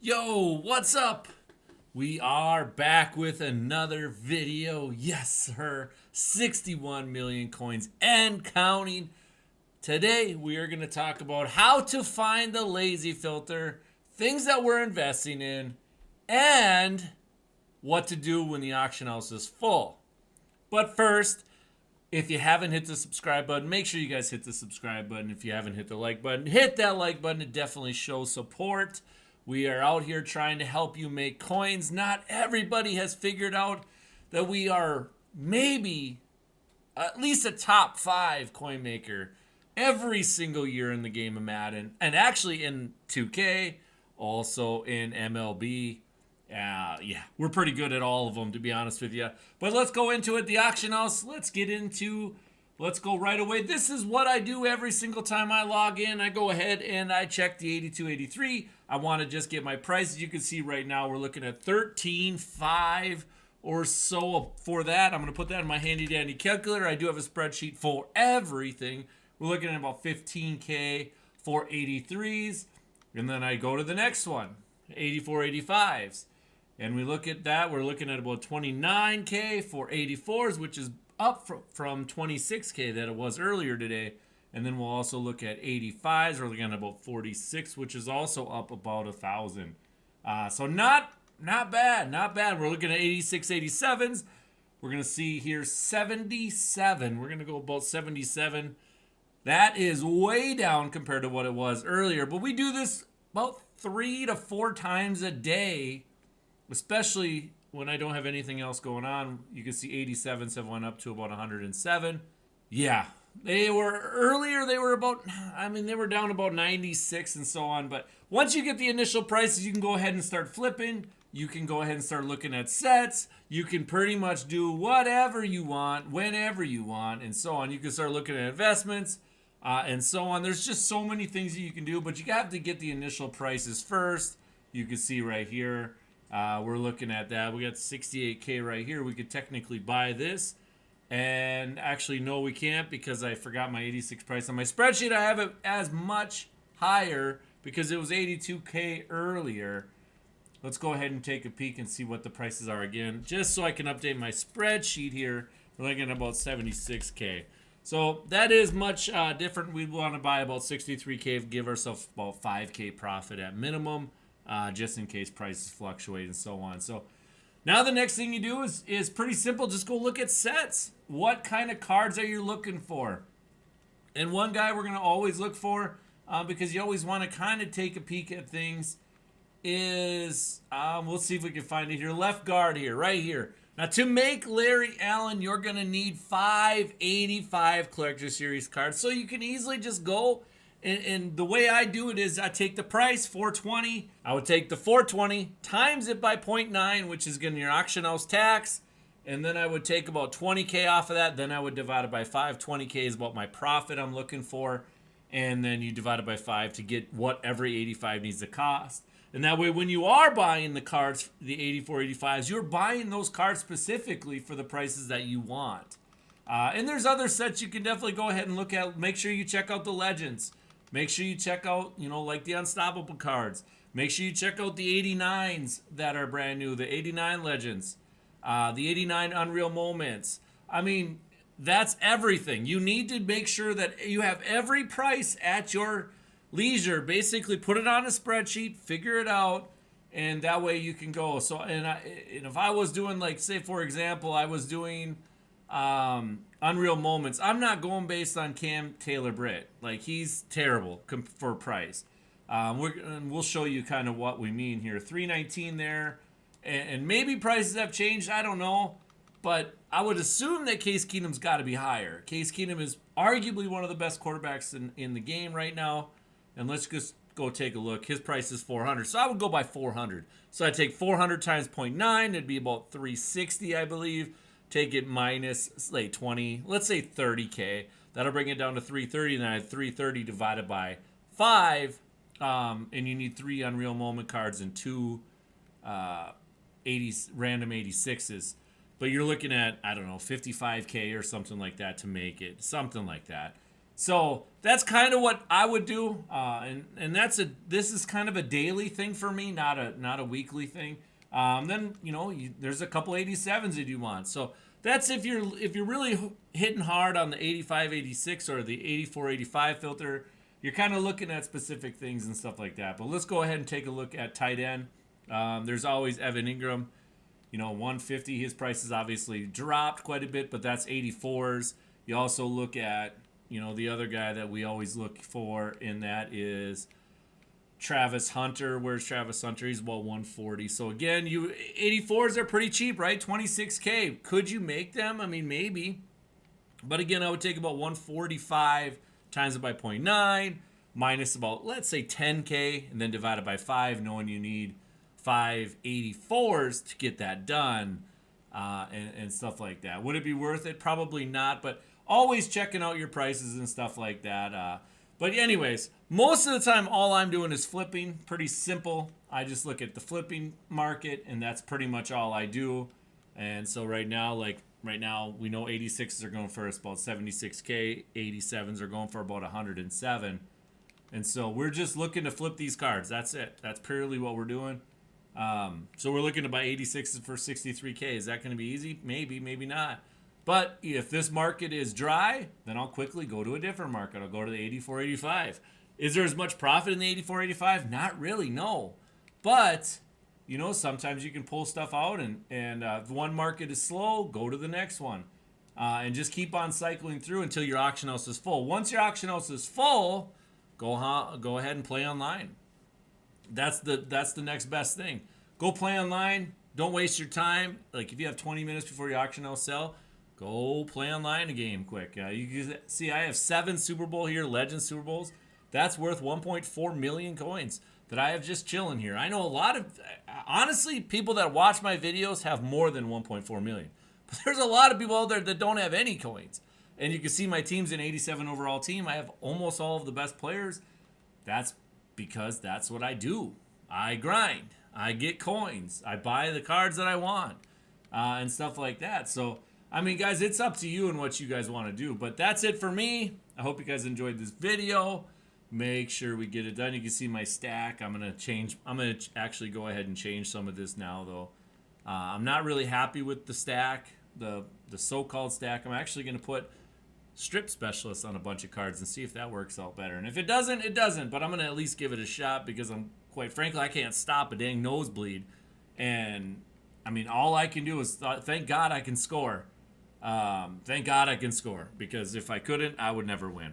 Yo, what's up? We are back with another video. Yes, sir. 61 million coins and counting. Today, we are going to talk about how to find the lazy filter, things that we're investing in, and what to do when the auction house is full. But first, if you haven't hit the subscribe button, make sure you guys hit the subscribe button. If you haven't hit the like button, hit that like button. It definitely shows support. We are out here trying to help you make coins. Not everybody has figured out that we are maybe at least a top 5 coin maker every single year in the game of Madden, and actually in 2K, also in MLB. Yeah, we're pretty good at all of them, to be honest with you. But let's go into it. The auction house. Let's go right away. This is what I do every single time I log in. I go ahead and I check the 8283. I want to just get my prices. You can see right now we're looking at 13.5 or so for that. I'm going to put that in my handy dandy calculator. I do have a spreadsheet for everything. We're looking at about 15K for 83s. And then I go to the next one, 8485s. And we look at that, we're looking at about 29K for 84s, which is up from 26K that it was earlier today. And then we'll also look at 85s. We're looking at about 46, which is also up about 1,000. So not bad, not bad. We're looking at 86, 87s. We're going to see here 77. We're going to go about 77. That is way down compared to what it was earlier. But we do this about 3 to 4 times a day, especially when I don't have anything else going on. You can see 87s have went up to about 107. Yeah, they were about, they were down about 96 and so on. But once you get the initial prices, you can go ahead and start flipping. You can go ahead and start looking at sets. You can pretty much do whatever you want, whenever you want, and so on. You can start looking at investments. And so on. There's just so many things that you can do, but you have to get the initial prices first. You can see right here, we're looking at that. We got 68K right here. We could technically buy this. And actually, no, we can't because I forgot my 86 price. On my spreadsheet, I have it as much higher because it was 82K earlier. Let's go ahead and take a peek and see what the prices are again, just so I can update my spreadsheet here. We're looking at about 76K. So that is much different. We want to buy about 63K, give ourselves about 5K profit at minimum, just in case prices fluctuate and so on. So now the next thing you do is pretty simple. Just go look at sets. What kind of cards are you looking for? And one guy we're going to always look for, because you always want to kind of take a peek at things, is, we'll see if we can find it here, left guard here, right here. Now, to make Larry Allen, you're going to need 585 Collector Series cards. So you can easily just go, and the way I do it is I take the price, 420. I would take the 420, times it by 0.9, which is going to your auction house tax. And then I would take about 20K off of that. Then I would divide it by 5. 20K is about my profit I'm looking for. And then you divide it by 5 to get what every 85 needs to cost. And that way, when you are buying the cards, the 84, 85s, you're buying those cards specifically for the prices that you want. And there's other sets you can definitely go ahead and look at. Make sure you check out the Legends. Make sure you check out, like the Unstoppable cards. Make sure you check out the 89s that are brand new, the 89 Legends, the 89 Unreal Moments. That's everything. You need to make sure that you have every price at your leisure. Basically put it on a spreadsheet, figure it out, and that way you can go. So and if I was doing, like, say for example, I was doing Unreal Moments, I'm not going based on Cam Taylor-Britt. Like, he's terrible for price. We'll show you kind of what we mean here. 319 there, and maybe prices have changed, I don't know, but I would assume that Case Keenum's got to be higher. Case Keenum is arguably one of the best quarterbacks in the game right now. And let's just go take a look. His price is 400. So I would go by 400. So I take 400 times 0.9. It'd be about 360, I believe. Take it minus, like, 20. Let's say 30K. That'll bring it down to 330. And then I have 330 divided by 5. And you need 3 Unreal Moment cards and 2 random 86s. But you're looking at, I don't know, 55K or something like that to make it. Something like that. So that's kind of what I would do, and this is kind of a daily thing for me, not a weekly thing. Then there's a couple 87s that you want. So that's if you're really hitting hard on the 85, 86 or the 84, 85 filter. You're kind of looking at specific things and stuff like that. But let's go ahead and take a look at tight end. There's always Evan Ingram. 150. His price has obviously dropped quite a bit, but that's 84s. You also look at the other guy that we always look for in that is Travis Hunter. Where's Travis Hunter? He's about 140. So again, 84s are pretty cheap, right? 26K. Could you make them? I mean, maybe. But again, I would take about 145 times it by 0.9 minus about, let's say, 10K and then divide it by 5, knowing you need 584s to get that done and stuff like that. Would it be worth it? Probably not, but always checking out your prices and stuff like that. But anyways, most of the time, all I'm doing is flipping. Pretty simple. I just look at the flipping market, and that's pretty much all I do. And so right now, we know 86s are going for about 76K. 87s are going for about 107. And so we're just looking to flip these cards. That's it. That's purely what we're doing. So we're looking to buy 86s for 63K. Is that going to be easy? Maybe, maybe not. But if this market is dry, then I'll quickly go to a different market. I'll go to the 84, 85. Is there as much profit in the 84, 85? Not really, no. But, sometimes you can pull stuff out, and if one market is slow, go to the next one. And just keep on cycling through until your auction house is full. Once your auction house is full, go ahead and play online. That's the next best thing. Go play online. Don't waste your time. Like if you have 20 minutes before your auction house sell, go play online a game quick. You can see I have 7 Super Bowl here, Legend Super Bowls. That's worth 1.4 million coins that I have just chilling here. I know a lot of, honestly, people that watch my videos have more than 1.4 million. But there's a lot of people out there that don't have any coins. And you can see my team's an 87 overall team. I have almost all of the best players. That's because that's what I do. I grind. I get coins. I buy the cards that I want and stuff like that. So, I mean, guys, it's up to you and what you guys want to do. But that's it for me. I hope you guys enjoyed this video. Make sure we get it done. You can see my stack. I'm going to actually go ahead and change some of this now, though. I'm not really happy with the stack, the so-called stack. I'm actually going to put strip specialists on a bunch of cards and see if that works out better. And if it doesn't, it doesn't. But I'm going to at least give it a shot because quite frankly, I can't stop a dang nosebleed. And, I mean, all I can do is thank God I can score. Thank God I can score because if I couldn't, I would never win.